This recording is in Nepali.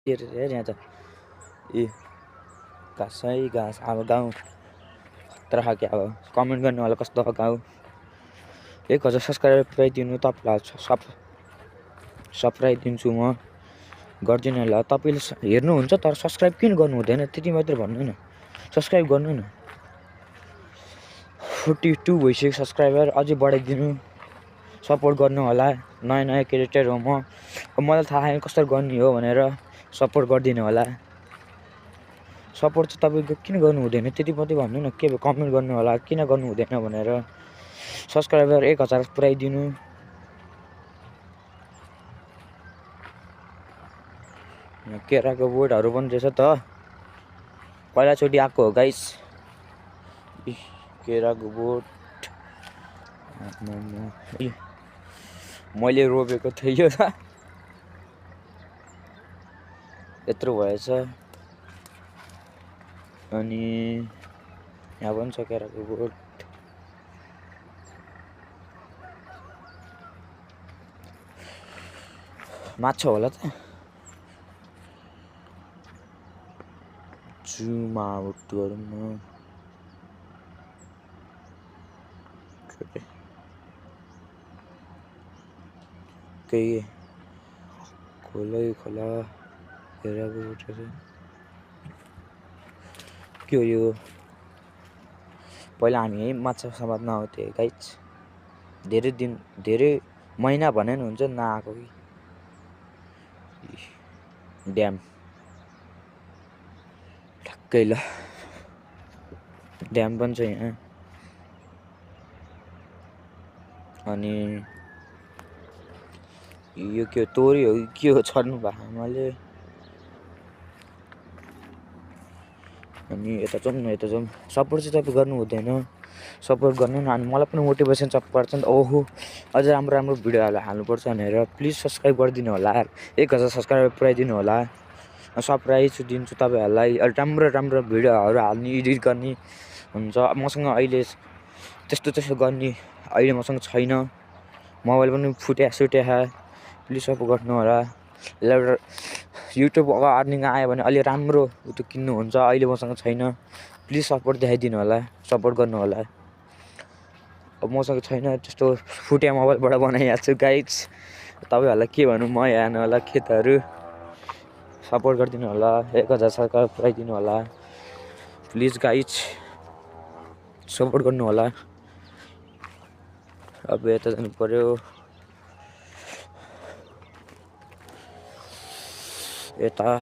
हेर यहाँ त ए घाँसै घाँस अब गाउँ खतरा खालके अब कमेन्ट गर्नु होला कस्तो गाउँ 1000 सब्सक्राइबर पुऱ्याइदिनु तपाईँलाई सप्राइदिन्छु म गर्दिनँ होला तपाईँले हेर्नुहुन्छ तर सब्सक्राइब किन गर्नु हुँदैन त्यति मात्र भन्नु न सब्सक्राइब गर्नु न 42 भइसक्यो सब्सक्राइबर अझै बढाइदिनु सपोर्ट गर्नु होला नयाँ क्रिएटर हो मलाई थाहा छैन कस्तो गर्ने हो भनेर सपोर्ट गरिदिनु होला सपोर्ट चाहिँ तपाईँको किन गर्नु हुँदैन त्यति मात्रै भन्नु न के कमेन्ट गर्नु होला किन गर्नु हुँदैन भनेर सब्सक्राइबर 1000 पुऱ्याइदिनु केराको बोटहरू पनि रहेछ त पहिलाचोटि आएको हो गाइस केराको बोट मैले रोपेको थिएँ यो त यत्रो भएछ अनि यहाँ पनि छ केराको बोट माछा होला त जुमा बोटहरुमा केही खोला केराको बोटहरु के हो यो पहिला हामी यही माछा समात्न आउँथे गाइस धेरै महिना भने नि हुन्छ नआएको कि ड्याम ठक्कै ल ड्याम पनि छ यहाँ अनि यो के तोरी हो के हो छर्नु भएको आमाले अनि यता जाउँ सपोर्ट चाहिँ तपाईँ गर्नु हुँदैन सपोर्ट गर्नु न अनि मलाई पनि मोटिभेसन पर्छ नि ओहो अझ राम्रो भिडियोहरू हाल्नुपर्छ भनेर प्लिज सब्स्क्राइब गरिदिनु होला 1000 सब्स्क्राइबर पुऱ्याइदिनु होला सरप्राइज दिन्छु तपाईहरुलाई राम्रो भिडियोहरू हाल्ने एडिट गर्ने हुन्छ मसँग अहिले त्यस्तो गर्ने अहिले मसँग छैन मोबाइल पनि फुट्या प्लिज सपोर्ट गर्नु होला युट्युब अर्निङ आयो भने अलि राम्रो उतो किन्नु हुन्छ अहिले मसँग छैन प्लिज सपोर्ट देखाइदिनु होला सपोर्ट गर्नु होला अब मसँग छैन त्यस्तो फुट्या मोबाइलबाट बनाइहाल्छु छु गाइस तपाईहरुलाई के भन्नु म हेर्नु होला खेतहरु सपोर्ट गरिदिनु होला 1000 सब्स्क्राइब पुऱ्याइदिनु होला प्लिज गाइस सपोर्ट गर्नु होला अब यता जानु पर्यो यता